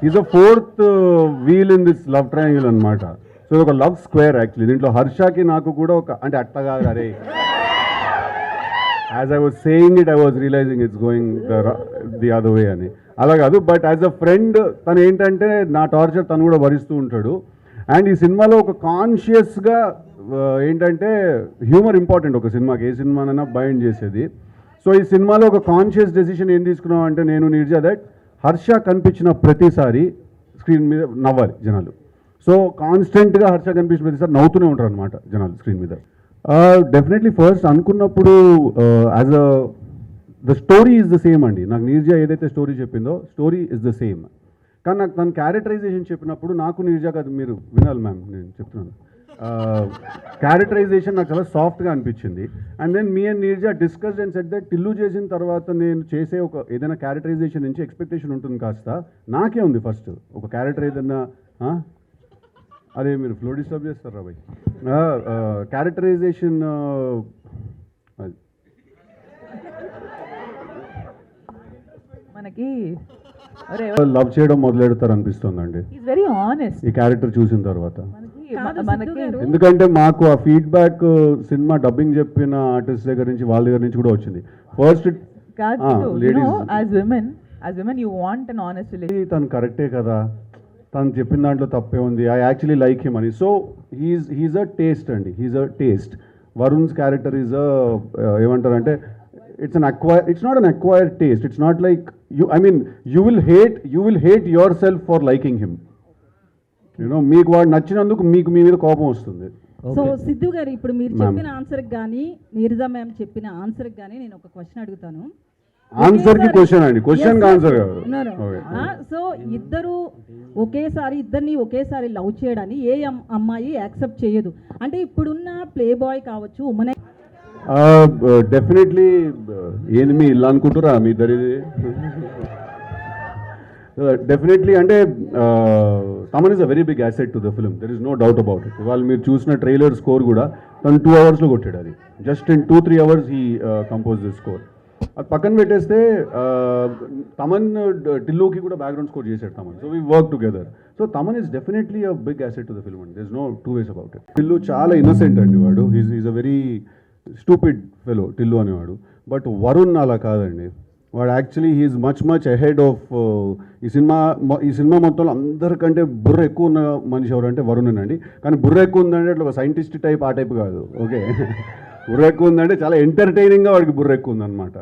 Is a fourth wheel in this love triangle అనమాట. So ఒక love square actually. దీంట్లో హర్షకి నాకు కూడా ఒక అంటే అట్టగా అరే as I was saying it I was realizing it's going the other way అని. అలా కాదు, బట్ యాజ్ అ ఫ్రెండ్ తను ఏంటంటే నా టార్చర్ తను కూడా భరిస్తూ ఉంటాడు. అండ్ ఈ సినిమాలో ఒక కాన్షియస్గా ఏంటంటే హ్యూమర్ ఇంపార్టెంట్ ఒక సినిమాకి, ఏ సినిమానైనా బైండ్ చేసేది. సో ఈ సినిమాలో ఒక కాన్షియస్ డెసిషన్ ఏం తీసుకున్నాం అంటే నేను నీర్జా దట్ హర్ష కనిపించిన ప్రతిసారి స్క్రీన్ మీద నవ్వాలి జనాలు. సో కాన్స్టెంట్గా హర్ష కనిపించిన ప్రతిసారి నవ్వుతూనే ఉంటారు అనమాట జనాలు స్క్రీన్ మీద. డెఫినెట్లీ ఫస్ట్ అనుకున్నప్పుడు as a the story is the same అండి. నాకు నీర్జా ఏదైతే స్టోరీ చెప్పిందో స్టోరీ ఇస్ ద సేమ్. కానీ నాకు తన క్యారెక్టరైజేషన్ చెప్పినప్పుడు నాకు నీర్జా కాదు, మీరు వినాలి మ్యామ్ నేను చెప్తున్నాను, క్యారెక్టరైజేషన్ నాకు చాలా సాఫ్ట్గా అనిపించింది. And then me and Neerja discuss and set that Tillu చేసిన తర్వాత నేను చేసే ఒక ఏదైనా క్యారెక్టరైజేషన్ నుంచి ఎక్స్పెక్టేషన్ ఉంటుంది కాస్త నాకే ఉంది ఫస్ట్ ఒక క్యారెక్టర్ ఏదన్నా అదే మీరు ఫ్లో డిస్టర్బ్ చేస్తారా బాయ్ క్యారెక్టరైజేషన్ మనకి లవ్ చేయడం మొదలెడతారు అనిపిస్తుందండి వెరీ ఆనెస్ట్ ఈ క్యారెక్టర్ చూసిన తర్వాత. మనకి ఎందుకంటే మాకు ఆ ఫీడ్బ్యాక్ సినిమా డబ్బింగ్ చెప్పిన ఆర్టిస్ట్ దగ్గర నుంచి వాళ్ళ దగ్గర నుంచి కూడా వచ్చింది. First you want an honest relation. తను కరెక్టే కదా, తను చెప్పిన దాంట్లో తప్పే ఉంది, ఐ యాక్చువల్లీ లైక్ హిమ్ అని. సో హీజ్ అ టేస్ట్ అండి, he's a taste. Varun's character is a ఏమంటారంటే it's not an acquired taste. It's not like you will hate yourself for liking him. మీకు వాడు నచ్చినందుకు మీకు మీ మీద కోపం వస్తుంది. సో సిద్ధు గారు ఇప్పుడు మీరు చెప్పిన ఆన్సర్కి కానీ నీరజా మ్యామ్ చెప్పిన ఆన్సర్కి కానీ నేను ఒక క్వశ్చన్ అడుగుతాను. ఆన్సర్ కి క్వశ్చన్ అండి, క్వశ్చన్ కి ఆన్సర్ కాదు. సో ఇద్దరిని ఒకేసారి లవ్ చేయడాన్ని ఏ అమ్మాయి యాక్సెప్ట్ చేయదు. అంటే ఇప్పుడున్న ప్లే బాయ్ కావచ్చు, ఉమెన్ డెఫినెట్లీ ఏంది మీ ఇల్లు అనుకుంటారా మీ ఇద్దరిది? డెఫినెట్లీ అంటే Thaman is a very big asset to the film, there is no doubt about it. వాళ్ళు మీరు చూసిన ట్రైలర్ స్కోర్ కూడా తను 2 అవర్స్లో కొట్టాడు. అది just in 2-3 hours he compose this score. అది పక్కన పెట్టేస్తే తమన్ టిల్లుకి కూడా బ్యాక్గ్రౌండ్ స్కోర్ చేశాడు Thaman. So we work together. So Thaman is definitely a big asset to the film అండి, there is no 2 ways about it. Tillu చాలా ఇన్నోసెంట్ అండి, వాడు is a very stupid fellow Tillu అనేవాడు. బట్ వరుణ్ అలా కాదండి, వాడు actually he is much ahead of ఈ సినిమా మొత్తంలో అందరికంటే బుర్ర ఎక్కువ ఉన్న మనిషి ఎవరంటే వరుణ్ అండి. కానీ బుర్ర ఎక్కువ ఉందంటే అట్లా ఒక సైంటిస్ట్ టైప్ ఆ టైప్ కాదు, ఓకే. బుర్ర ఎక్కువ ఉందంటే చాలా ఎంటర్టైనింగ్గా వాడికి బుర్ర ఎక్కువ ఉందన్నమాట.